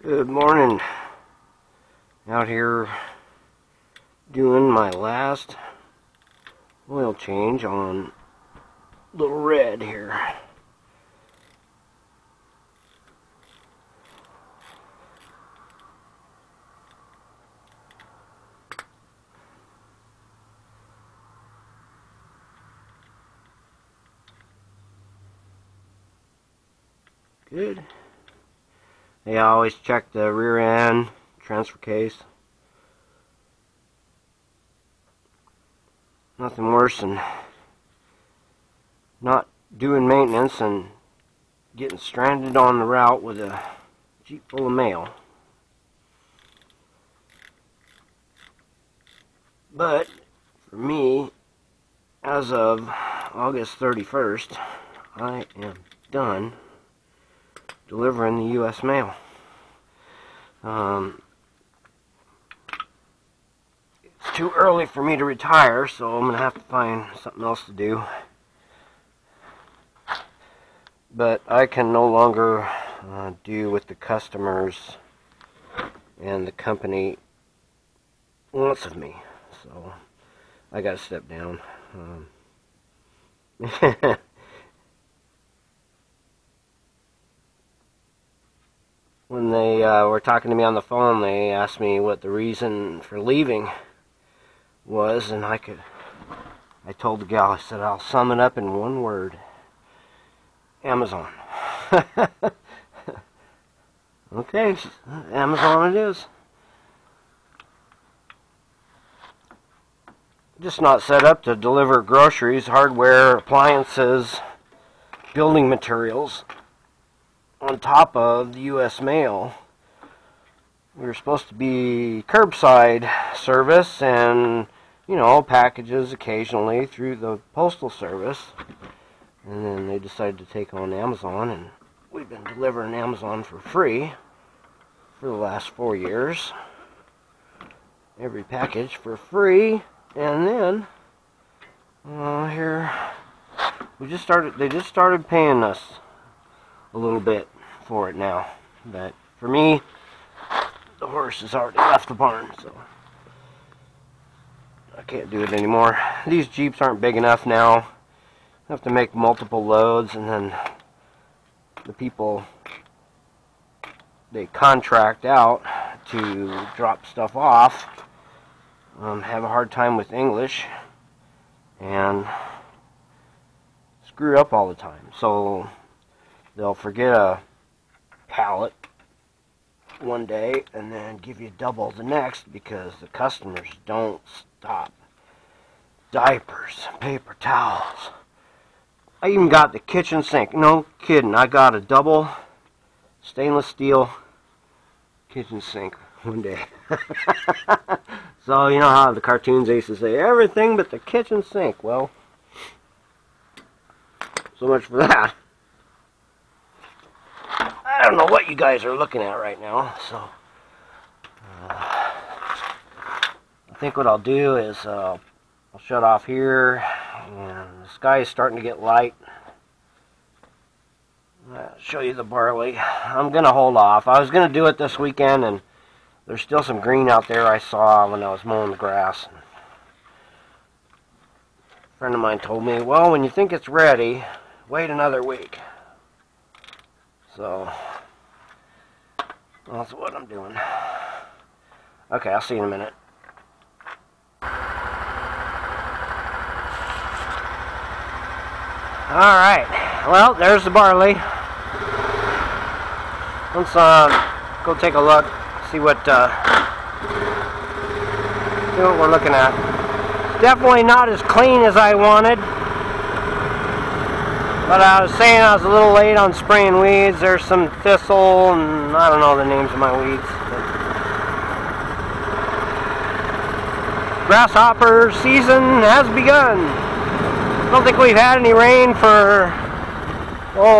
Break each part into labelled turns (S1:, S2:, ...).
S1: Good morning. Out here doing my last oil change on Little Red here. Good. I always check the rear end transfer case. Nothing worse than not doing maintenance and getting stranded on the route with a Jeep full of mail. But for me, as of August 31st, I am done delivering the U.S. mail. It's too early for me to retire, so I'm going to have to find something else to do. But I can no longer do what the customers and the company wants of me. So I got to step down. When they were talking to me on the phone, they asked me what the reason for leaving was, and I told the gal, I said, I'll sum it up in one word: Amazon. Okay, Amazon it is. Just not set up to deliver groceries, hardware, appliances, building materials on top of the U.S. mail. We were supposed to be curbside service and, you know, packages occasionally through the postal service. And then they decided to take on Amazon, and we've been delivering Amazon for free for the last 4 years. Every package for free. And then here they just started paying us a little bit for it now. But for me, the horse has already left the barn, so I can't do it anymore. These Jeeps aren't big enough now. I have to make multiple loads, and then the people they contract out to drop stuff off have a hard time with English and screw up all the time. So they'll forget a pallet one day and then give you double the next because the customers don't stop. Diapers, paper towels. I even got the kitchen sink. No kidding. I got a double stainless steel kitchen sink one day. So you know how the cartoons used to say everything but the kitchen sink. Well, so much for that. I don't know what you guys are looking at right now, so I think what I'll do is I'll shut off here, and the sky is starting to get light. I'll show you the barley. I'm going to hold off. I was going to do it this weekend, and there's still some green out there I saw when I was mowing the grass. A friend of mine told me, well, when you think it's ready, wait another week. So that's what I'm doing. Okay, I'll see you in a minute. Alright, well, there's the barley. Let's go take a look, see what we're looking at. It's definitely not as clean as I wanted. But I was saying I was a little late on spraying weeds. There's some thistle, and I don't know the names of my weeds. Grasshopper season has begun. I don't think we've had any rain for,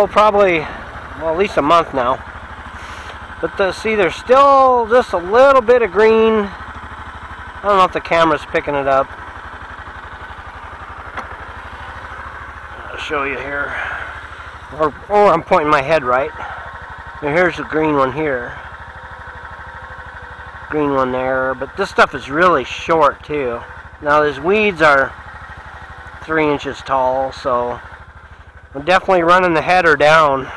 S1: probably, at least a month now. But see, there's still just a little bit of green. I don't know if the camera's picking it up. I'll show you here. Or I'm pointing my head right. Now here's the green one here. green one there. But this stuff is really short too. Now these weeds are 3 inches tall, so I'm definitely running the header down.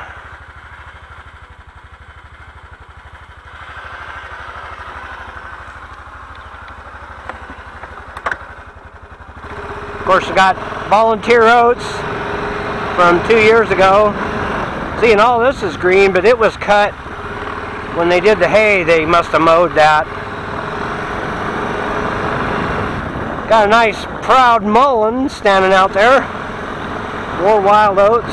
S1: Of course, I got volunteer oats from 2 years ago. See, and all this is green, but it was cut when they did the hay. They must have mowed that. Got a nice proud mullein standing out there. More wild oats.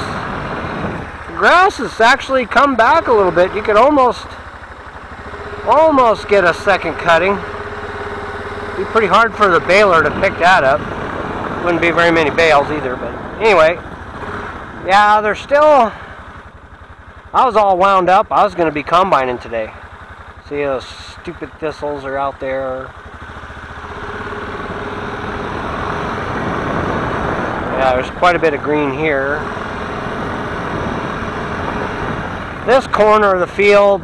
S1: The grass has actually come back a little bit. You could almost get a second cutting. It'd be pretty hard for the baler to pick that up. Wouldn't be very many bales either, but anyway. Yeah, they're still... I was all wound up. I was going to be combining today. See, those stupid thistles are out there. Yeah, there's quite a bit of green here. This corner of the field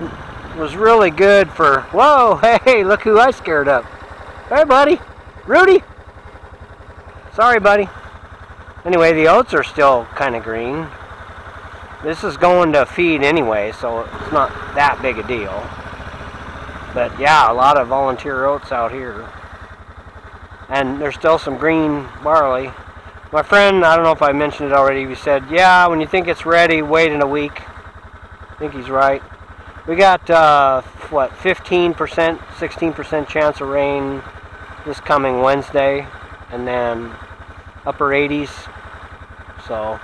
S1: was really good for... Whoa, hey, look who I scared up. Hey, buddy. Rudy. Sorry, buddy. Anyway, the oats are still kind of green. This is going to feed anyway, so it's not that big a deal. But yeah, a lot of volunteer oats out here. And there's still some green barley. My friend, I don't know if I mentioned it already, he said, yeah, when you think it's ready, wait in a week. I think he's right. We got, what, 15%, 16% chance of rain this coming Wednesday. And then upper 80s. So,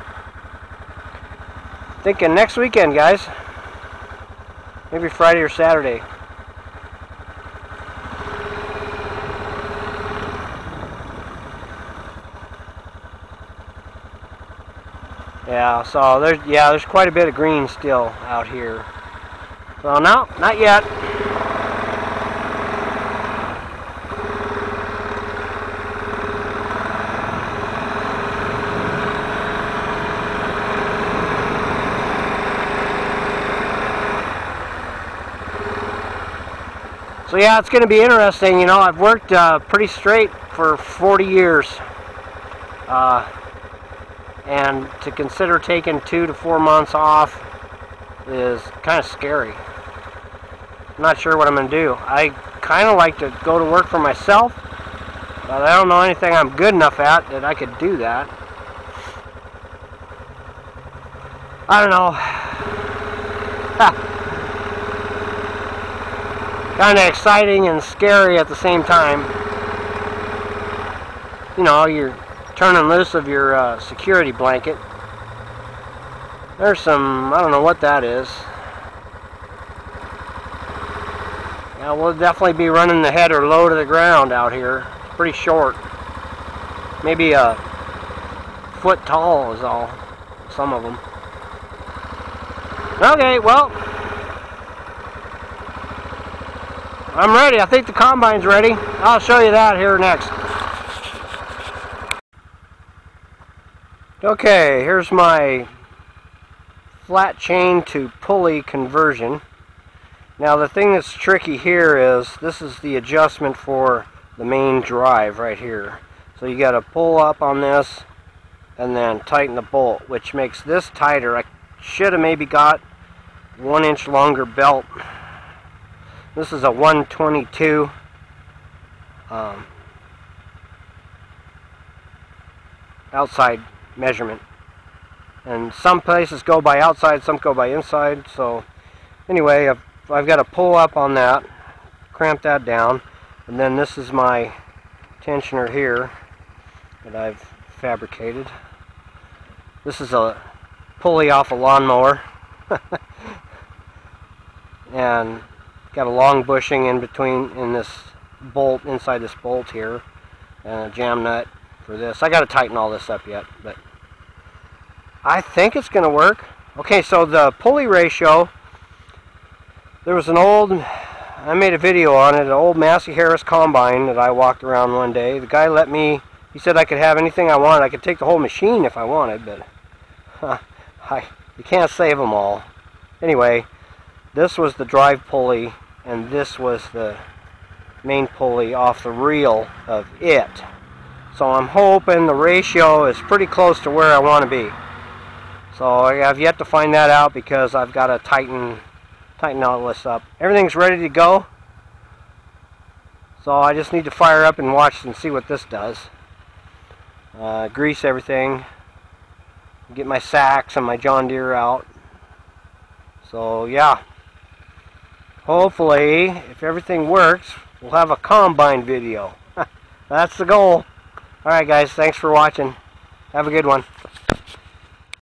S1: thinking next weekend, guys. Maybe Friday or Saturday. Yeah, so there's quite a bit of green still out here. So no, not yet. So yeah, it's going to be interesting. You know, I've worked pretty straight for 40 years. And to consider taking 2 to 4 months off is kind of scary. I'm not sure what I'm going to do. I kind of like to go to work for myself, but I don't know anything I'm good enough at that I could do that. I don't know. Kind of exciting and scary at the same time. You know, you're turning loose of your security blanket. There's some, I don't know what that is. Yeah, we'll definitely be running the header low to the ground out here. It's pretty short. Maybe a foot tall is all. Some of them. Okay, well, I'm ready. I think the combine's ready. I'll show you that here next. Okay, here's my flat chain to pulley conversion. Now the thing that's tricky here is this is the adjustment for the main drive right here. So you got to pull up on this and then tighten the bolt, which makes this tighter. I should have maybe got 1 inch longer belt. This is a 122 outside measurement, and some places go by outside, some go by inside. So anyway, I've got to pull up on that, cramp that down, and then this is my tensioner here that I've fabricated. This is a pulley off a lawnmower and got a long bushing in between in this bolt, inside this bolt here, and a jam nut for this. I got to tighten all this up yet, but I think it's going to work. Okay, so the pulley ratio, there was an old, I made a video on it, an old Massey Harris combine that I walked around one day. The guy let me, he said I could have anything I wanted. I could take the whole machine if I wanted, but you can't save them all. Anyway, this was the drive pulley, and this was the main pulley off the reel of it. So I'm hoping the ratio is pretty close to where I want to be. So I've yet to find that out because I've got to tighten all this up. Everything's ready to go. So I just need to fire up and watch and see what this does. Grease everything. Get my sacks and my John Deere out. So yeah. Hopefully, if everything works, we'll have a combine video. That's the goal. Alright guys, thanks for watching. Have a good one.